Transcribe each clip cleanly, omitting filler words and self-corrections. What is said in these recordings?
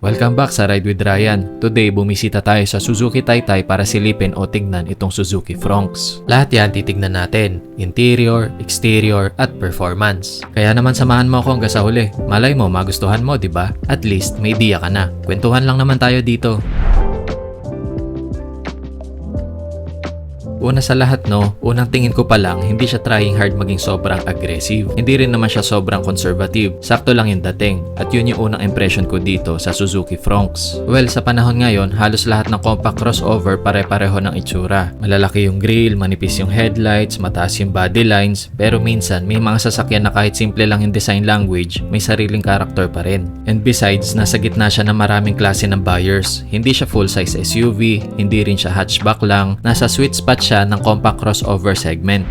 Welcome back sa Ride with Ryan. Today, bumisita tayo sa Suzuki Taytay para silipin o tingnan itong Suzuki Fronx. Lahat yan titignan natin. Interior, exterior, at performance. Kaya naman samahan mo ako hanggang sa huli. Malay mo, magustuhan mo, diba? At least, may idea ka na. Kwentuhan lang naman tayo dito. Una sa lahat unang tingin ko pa lang, hindi siya trying hard maging sobrang aggressive. Hindi rin naman siya sobrang conservative. Sakto lang yung dating. At yun yung unang impression ko dito sa Suzuki Fronx. Well, sa panahon ngayon, halos lahat ng compact crossover pare-pareho ng itsura. Malalaki yung grille, manipis yung headlights, mataas yung body lines, pero minsan may mga sasakyan na kahit simple lang yung design language, may sariling character pa rin. And besides, nasa gitna siya ng maraming klase ng buyers. Hindi siya full-size SUV, hindi rin siya hatchback lang, nasa sweet spot siya ng compact crossover segment.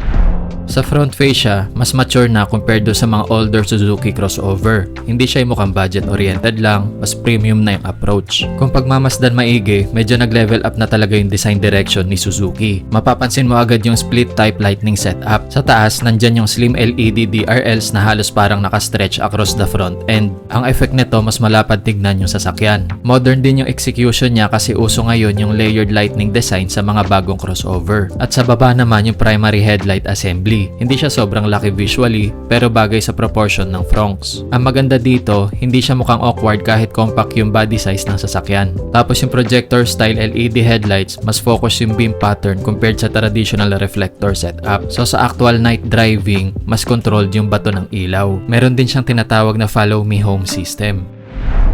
Sa front face siya, mas mature na compared do sa mga older Suzuki crossover. Hindi siya yung mukhang budget-oriented lang, mas premium na yung approach. Kung pagmamasdan maigi, medyo nag-level up na talaga yung design direction ni Suzuki. Mapapansin mo agad yung split-type lighting setup. Sa taas, nandyan yung slim LED DRLs na halos parang nakastretch across the front end. Ang effect nito, mas malapad tignan yung sasakyan. Modern din yung execution niya kasi uso ngayon yung layered lighting design sa mga bagong crossover. At sa baba naman yung primary headlight assembly. Hindi siya sobrang laki visually, pero bagay sa proportion ng Fronx. Ang maganda dito, hindi siya mukhang awkward kahit compact yung body size ng sasakyan. Tapos yung projector style LED headlights, mas focus yung beam pattern compared sa traditional reflector setup. So sa actual night driving, mas controlled yung bato ng ilaw. Meron din siyang tinatawag na follow me home system.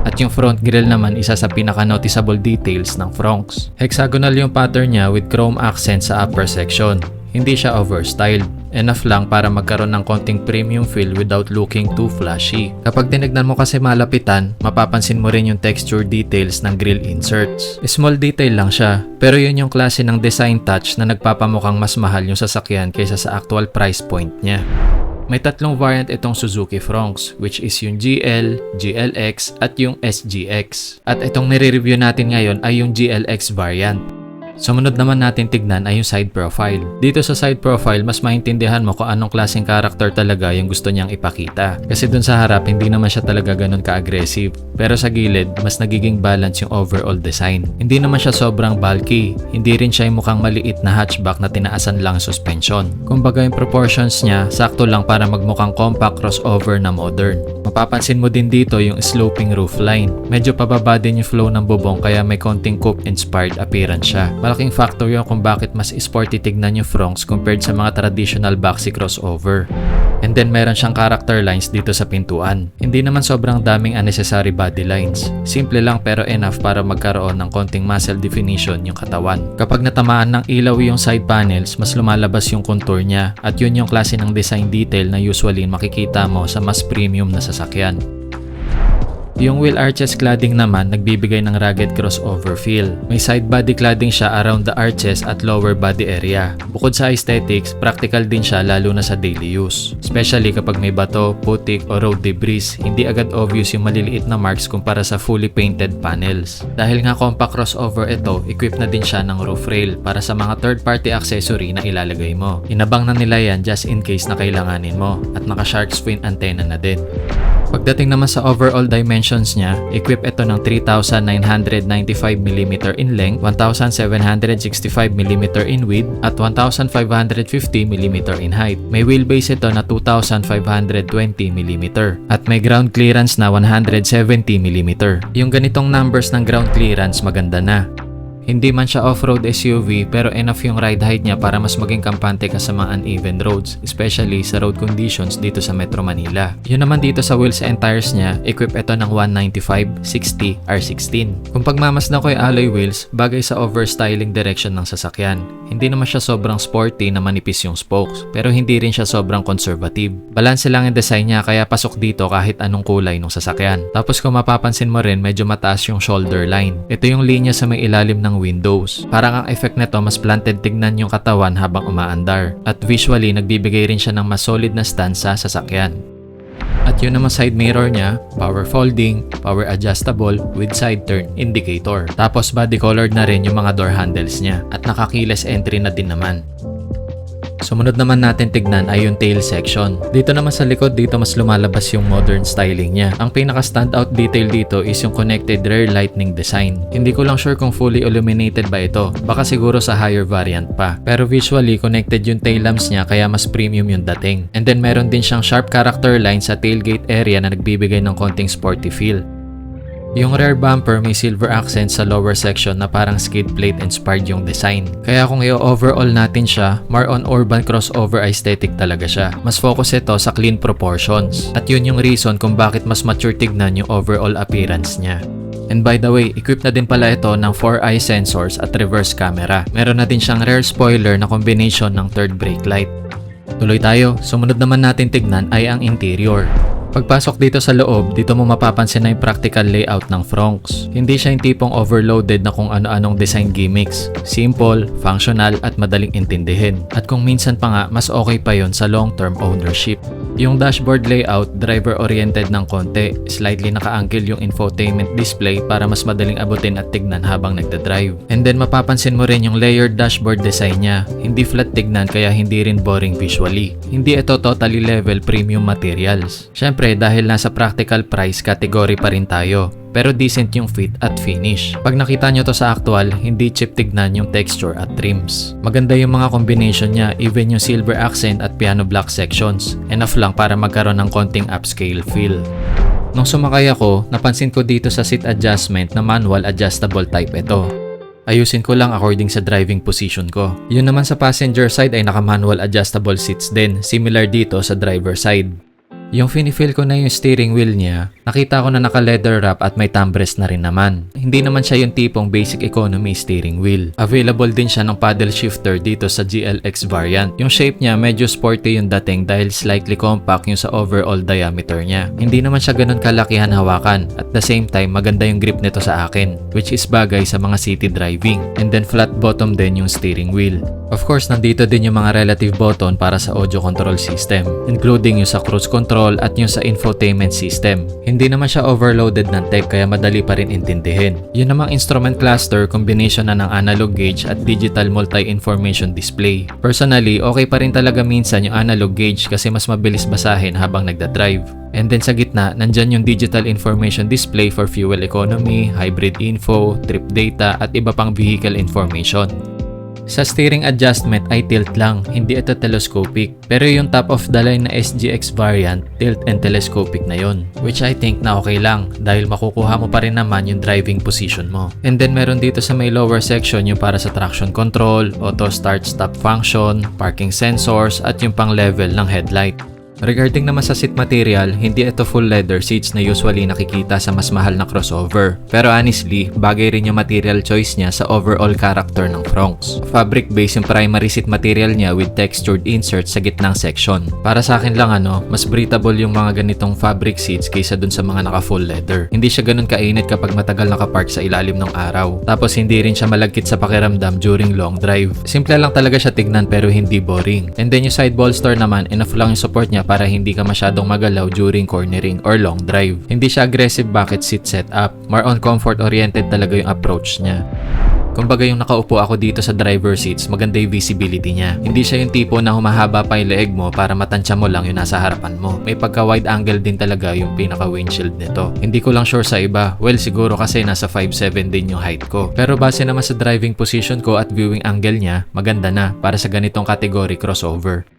At yung front grille naman, isa sa pinaka-noticeable details ng Fronx. Hexagonal yung pattern niya with chrome accent sa upper section. Hindi siya overstyled. Enough lang para magkaroon ng konting premium feel without looking too flashy. Kapag tinignan mo kasi malapitan, mapapansin mo rin yung texture details ng grille inserts. Small detail lang siya, pero yun yung klase ng design touch na nagpapamukhang mas mahal yung sasakyan kaysa sa actual price point niya. May tatlong variant itong Suzuki Fronx, which is yung GL, GLX, at yung SGX. At itong nire-review natin ngayon ay yung GLX variant. Sumunod naman natin tignan ay yung side profile. Dito sa side profile, mas maintindihan mo kung anong klaseng character talaga yung gusto niyang ipakita. Kasi dun sa harap, hindi naman siya talaga ganun ka-aggressive. Pero sa gilid, mas nagiging balance yung overall design. Hindi naman siya sobrang bulky. Hindi rin siya yung mukhang maliit na hatchback na tinaasan lang suspension. Kumbaga yung proportions niya, sakto lang para magmukhang compact crossover na modern. Mapapansin mo din dito yung sloping roofline. Medyo pababa din yung flow ng bubong kaya may konting coupe-inspired appearance siya. Malaking factor yun kung bakit mas sporty tignan yung Fronx compared sa mga traditional boxy crossover. And then meron siyang character lines dito sa pintuan. Hindi naman sobrang daming unnecessary body lines. Simple lang pero enough para magkaroon ng konting muscle definition yung katawan. Kapag natamaan ng ilaw yung side panels, mas lumalabas yung contour niya at yun yung klase ng design detail na usually makikita mo sa mas premium na sasakyan. Yung wheel arches cladding naman nagbibigay ng rugged crossover feel. May side body cladding siya around the arches at lower body area. Bukod sa aesthetics, practical din siya lalo na sa daily use. Especially kapag may bato, putik o road debris, hindi agad obvious yung maliliit na marks kumpara sa fully painted panels. Dahil nga compact crossover ito, equipped na din siya ng roof rail para sa mga third-party accessory na ilalagay mo. Inabang na nila yan just in case na kailanganin mo at naka shark's fin antenna na din. Pagdating naman sa overall dimensions niya, equip ito ng 3,995mm in length, 1,765mm in width, at 1,550mm in height. May wheelbase ito na 2,520mm at may ground clearance na 170mm. Yung ganitong numbers ng ground clearance maganda na. Hindi man siya off-road SUV pero enough yung ride height niya para mas maging kampante ka sa mga uneven roads, especially sa road conditions dito sa Metro Manila. Yun naman dito sa wheels and tires niya, equip ito ng 195/60 R16. Kung pagmamasdan ko yung alloy wheels, bagay sa overstyling direction ng sasakyan. Hindi naman siya sobrang sporty na manipis yung spokes, pero hindi rin siya sobrang conservative. Balanse lang yung design niya kaya pasok dito kahit anong kulay ng sasakyan. Tapos kung mapapansin mo rin, medyo mataas yung shoulder line. Ito yung linya sa may ilalim ng windows. Parang ang effect nito mas planted tignan yung katawan habang umaandar. At visually, nagbibigay rin siya ng mas solid na stance sa sasakyan. At yun naman side mirror niya, power folding, power adjustable with side turn indicator. Tapos body colored na rin yung mga door handles niya at naka keyless entry na din naman. Sumunod naman natin tignan ay yung tail section. Dito naman sa likod, dito mas lumalabas yung modern styling niya. Ang pinaka standout detail dito is yung connected rear lighting design. Hindi ko lang sure kung fully illuminated ba ito. Baka siguro sa higher variant pa. Pero visually, connected yung tail lamps niya kaya mas premium yung dating. And then meron din siyang sharp character line sa tailgate area na nagbibigay ng konting sporty feel. Yung rear bumper may silver accent sa lower section na parang skid plate inspired yung design. Kaya kung i-overall natin siya, more on urban crossover aesthetic talaga siya. Mas focus ito sa clean proportions. At yun yung reason kung bakit mas mature tignan yung overall appearance niya. And by the way, equipped na din pala ito ng 4-eye sensors at reverse camera. Meron na din siyang rear spoiler na combination ng third brake light. Tuloy tayo, sumunod naman natin tignan ay ang interior. Pagpasok dito sa loob, dito mo mapapansin na yung practical layout ng Fronx. Hindi siya yung tipong overloaded na kung ano-anong design gimmicks. Simple, functional at madaling intindihin. At kung minsan pa nga, mas okay pa yon sa long-term ownership. Yung dashboard layout, driver-oriented ng konti. Slightly naka-angle yung infotainment display para mas madaling abutin at tignan habang nagdadrive. And then mapapansin mo rin yung layered dashboard design niya. Hindi flat tignan kaya hindi rin boring visually. Hindi ito totally level premium materials. Syempre dahil nasa practical price category pa rin tayo. Pero decent yung fit at finish. Pag nakita nyo to sa actual, hindi cheap tignan yung texture at trims. Maganda yung mga combination niya, even yung silver accent at piano black sections. Enough lang para magkaroon ng konting upscale feel. Nung sumakay ako, napansin ko dito sa seat adjustment na manual adjustable type ito. Ayusin ko lang according sa driving position ko. Yun naman sa passenger side ay naka-manual adjustable seats din, similar dito sa driver side. Yung feel ko na yung steering wheel niya, nakita ko na naka-leather wrap at may thumb rest na rin naman. Hindi naman siya yung tipong basic economy steering wheel. Available din siya ng paddle shifter dito sa GLX variant. Yung shape niya medyo sporty yung dating dahil slightly compact yung sa overall diameter niya. Hindi naman siya ganun kalakihan hawakan. At the same time, maganda yung grip nito sa akin, which is bagay sa mga city driving. And then flat bottom din yung steering wheel. Of course, nandito din yung mga relative button para sa audio control system, including yung sa cruise control at yung sa infotainment system. Hindi naman siya overloaded ng tech kaya madali pa rin intindihin. Yun namang instrument cluster, combination na ng analog gauge at digital multi-information display. Personally, okay pa rin talaga minsan yung analog gauge kasi mas mabilis basahin habang nagdadrive. And then sa gitna, nandyan yung digital information display for fuel economy, hybrid info, trip data at iba pang vehicle information. Sa steering adjustment ay tilt lang, hindi ito telescopic. Pero yung top of the line na SGX variant, tilt and telescopic na yon. Which I think na okay lang dahil makukuha mo pa rin naman yung driving position mo. And then meron dito sa may lower section yung para sa traction control, auto start stop function, parking sensors at yung pang level ng headlight. Regarding naman sa seat material, hindi ito full leather seats na usually nakikita sa mas mahal na crossover. Pero honestly, bagay rin yung material choice niya sa overall character ng Fronx. Fabric base yung primary seat material niya with textured inserts sa gitnang section. Para sa akin lang mas breathable yung mga ganitong fabric seats kaysa dun sa mga naka full leather. Hindi siya ganun kainit kapag matagal nakapark sa ilalim ng araw. Tapos hindi rin siya malagkit sa pakiramdam during long drive. Simple lang talaga siya tignan pero hindi boring. And then yung side bolster naman, enough lang yung support niya para hindi ka masyadong magalaw during cornering or long drive. Hindi siya aggressive bucket seat setup. More on comfort oriented talaga yung approach niya. Kumbaga yung nakaupo ako dito sa driver seats, maganda yung visibility niya. Hindi siya yung tipo na humahaba pa yung leeg mo para matansya mo lang yung nasa harapan mo. May pagka wide angle din talaga yung pinaka windshield nito. Hindi ko lang sure sa iba. Well, siguro kasi nasa 5'7 din yung height ko. Pero base naman sa driving position ko at viewing angle niya, maganda na para sa ganitong category crossover.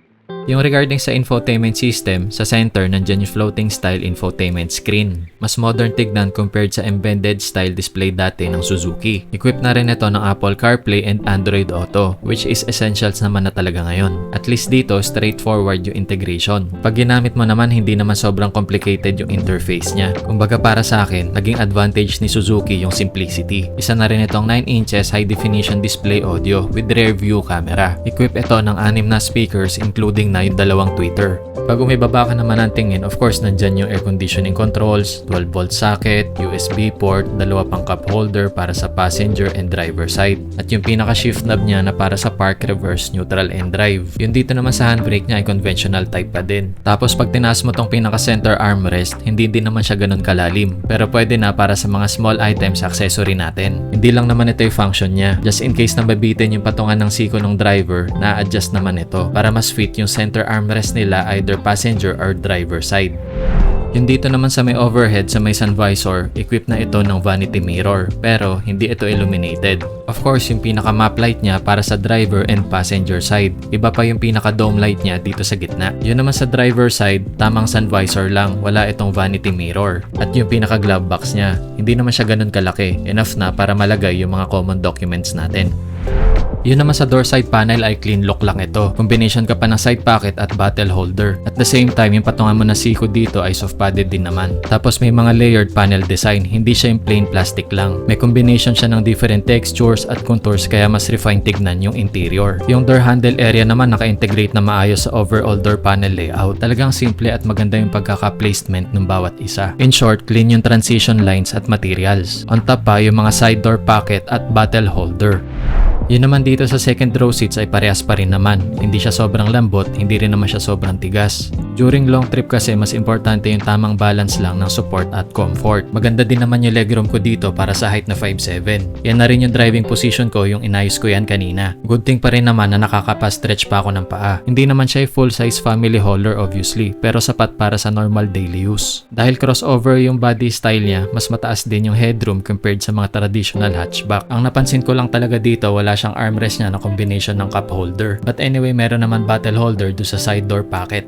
Yung regarding sa infotainment system, sa center nandyan yung floating style infotainment screen. Mas modern tignan compared sa embedded style display dati ng Suzuki. Equipped na rin ito ng Apple CarPlay and Android Auto, which is essentials naman na talaga ngayon. At least dito, straightforward yung integration. Pag ginamit mo naman, hindi naman sobrang complicated yung interface niya. Kumbaga para sa akin, naging advantage ni Suzuki yung simplicity. Isa na rin itong 9 inches high definition display audio with rear view camera. Equipped ito ng 6 na speakers including dumating na yung dalawang tweeter. Pag umibaba ka naman ng tingin, of course nandyan yung air conditioning controls, 12 volt socket, USB port, dalawa pang cup holder para sa passenger and driver side. At yung pinaka shift knob niya na para sa park, reverse, neutral and drive. Yung dito naman sa handbrake niya ay conventional type pa din. Tapos pag tinaas mo tong pinaka center armrest, hindi din naman siya ganun kalalim. Pero pwede na para sa mga small items accessory natin. Hindi lang naman ito yung function niya. Just in case na mabitin yung patungan ng siko ng driver, na-adjust naman ito para mas fit yung center armrest nila either passenger or driver side. Yung dito naman sa may overhead sa may sun visor, equipped na ito ng vanity mirror pero hindi ito illuminated. Of course, yung pinaka map light niya para sa driver and passenger side. Iba pa yung pinaka dome light niya dito sa gitna. Yun naman sa driver side, tamang sun visor lang, wala itong vanity mirror. At yung pinaka glove box niya, hindi naman siya ganun kalaki, enough na para malagay yung mga common documents natin. Yun naman sa door side panel ay clean look lang ito. Combination ka pa ng side pocket at bottle holder. At the same time, yung patungan mo na siko dito ay soft padded din naman. Tapos may mga layered panel design. Hindi siya yung plain plastic lang. May combination siya ng different textures at contours kaya mas refined tignan yung interior. Yung door handle area naman naka-integrate na maayos sa overall door panel layout. Talagang simple at maganda yung pagkaka-placement ng bawat isa. In short, clean yung transition lines at materials. On top pa yung mga side door pocket at bottle holder. Yun naman dito sa second row seats ay parehas pa rin naman. Hindi siya sobrang lambot, hindi rin naman siya sobrang tigas. During long trip kasi mas importante yung tamang balance lang ng support at comfort. Maganda din naman yung legroom ko dito para sa height na 5'7". Yan na rin yung driving position ko, yung inayos ko yan kanina. Good thing pa rin naman na nakakapa-stretch pa ako ng paa. Hindi naman siya full size family hauler obviously, pero sapat para sa normal daily use. Dahil crossover yung body style niya, mas mataas din yung headroom compared sa mga traditional hatchback. Ang napansin ko lang talaga dito, wala siyang armrest niya na combination ng cup holder. But anyway, meron naman bottle holder do sa side door pocket.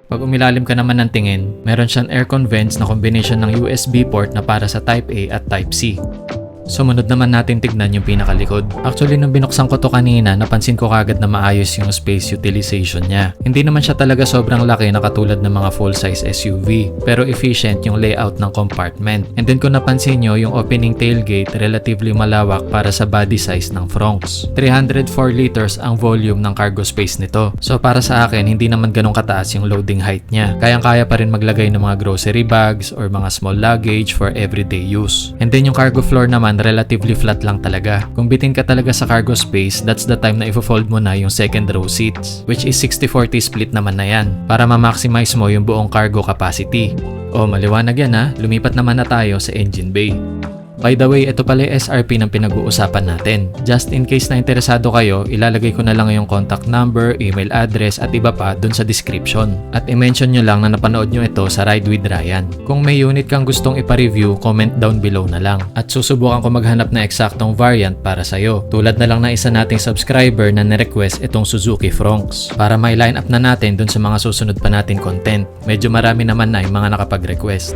Pag umilalim ka naman ng tingin, meron siyang aircon vents na combination ng USB port na para sa Type A at Type C. Sumunod naman natin tignan yung pinakalikod. Actually, nung binuksan ko to kanina, napansin ko kagad na maayos yung space utilization niya. Hindi naman siya talaga sobrang laki na katulad ng mga full-size SUV, pero efficient yung layout ng compartment. And then kung napansin nyo, yung opening tailgate relatively malawak para sa body size ng Fronx. 304 liters ang volume ng cargo space nito. So para sa akin, hindi naman ganun kataas yung loading height niya. Kayang-kaya pa rin maglagay ng mga grocery bags or mga small luggage for everyday use. And then yung cargo floor naman, relatively flat lang talaga. Kung bitin ka talaga sa cargo space, that's the time na i-fold mo na yung second row seats, which is 60-40 split naman na yan, para ma-maximize mo yung buong cargo capacity. Oh, maliwanag yan ha, lumipat naman na tayo sa engine bay. By the way, ito pala yung SRP ng pinag-uusapan natin. Just in case na interesado kayo, ilalagay ko na lang yung contact number, email address at iba pa dun sa description. At i-mention nyo lang na napanood nyo ito sa Ride with Ryan. Kung may unit kang gustong ipa-review, comment down below na lang. At susubukan ko maghanap na eksaktong variant para sa'yo. Tulad na lang na isa nating subscriber na nirequest itong Suzuki Fronx. Para may line up na natin dun sa mga susunod pa natin content. Medyo marami naman na yung mga nakapag-request.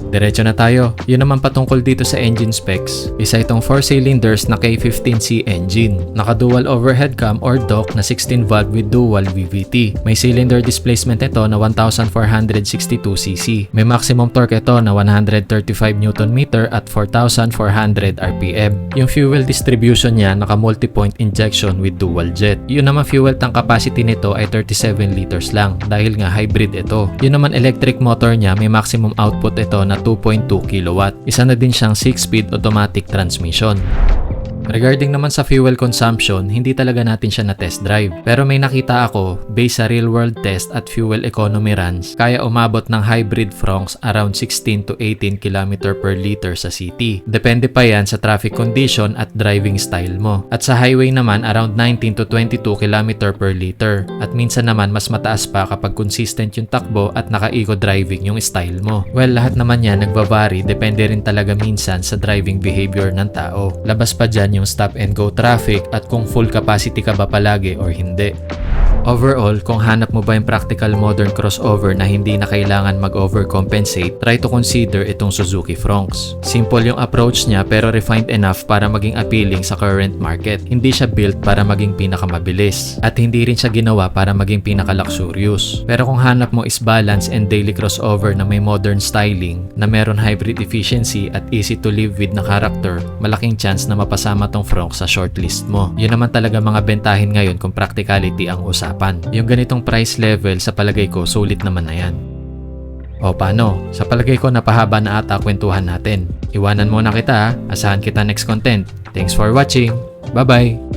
Diretso na tayo. Yun naman patungkol dito sa engine specs. Isa itong 4 cylinders na K15C engine. Naka-dual overhead cam or dock na 16 valve with dual VVT. May cylinder displacement ito na 1,462cc. May maximum torque ito na 135 Nm at 4,400 RPM. Yung fuel distribution niya naka multi-point injection with dual jet. Yun naman fuel tank capacity nito ay 37 liters lang dahil nga hybrid ito. Yun naman electric motor niya, may maximum output ito na 2.2 kW. Isa na din siyang 6-speed automatic transmission. Regarding naman sa fuel consumption, hindi talaga natin siya na test drive. Pero may nakita ako, based sa real world test at fuel economy runs, kaya umabot ng hybrid Fronx around 16 to 18 km per liter sa city. Depende pa yan sa traffic condition at driving style mo. At sa highway naman, around 19 to 22 km per liter. At minsan naman, mas mataas pa kapag consistent yung takbo at naka-eco driving yung style mo. Well, lahat naman yan nagbavari, depende rin talaga minsan sa driving behavior ng tao. Labas pa dyan yung stop and go traffic at kung full capacity ka ba palagi or hindi. Overall, kung hanap mo ba yung practical modern crossover na hindi na kailangan mag-overcompensate, try to consider itong Suzuki Fronx. Simple yung approach niya pero refined enough para maging appealing sa current market. Hindi siya built para maging pinakamabilis at hindi rin siya ginawa para maging pinaka-luxurious. Pero kung hanap mo is balance and daily crossover na may modern styling, na meron hybrid efficiency at easy to live with na character, malaking chance na mapasama tong Fronx sa shortlist mo. Yun naman talaga mga bentahin ngayon kung practicality ang usapan. harapan. Yung ganitong price level sa palagay ko sulit naman na yan. O paano? Sa palagay ko napahaba na ata kwentuhan natin. Iwanan muna kita ha. Asahan kita next content. Thanks for watching. Bye bye!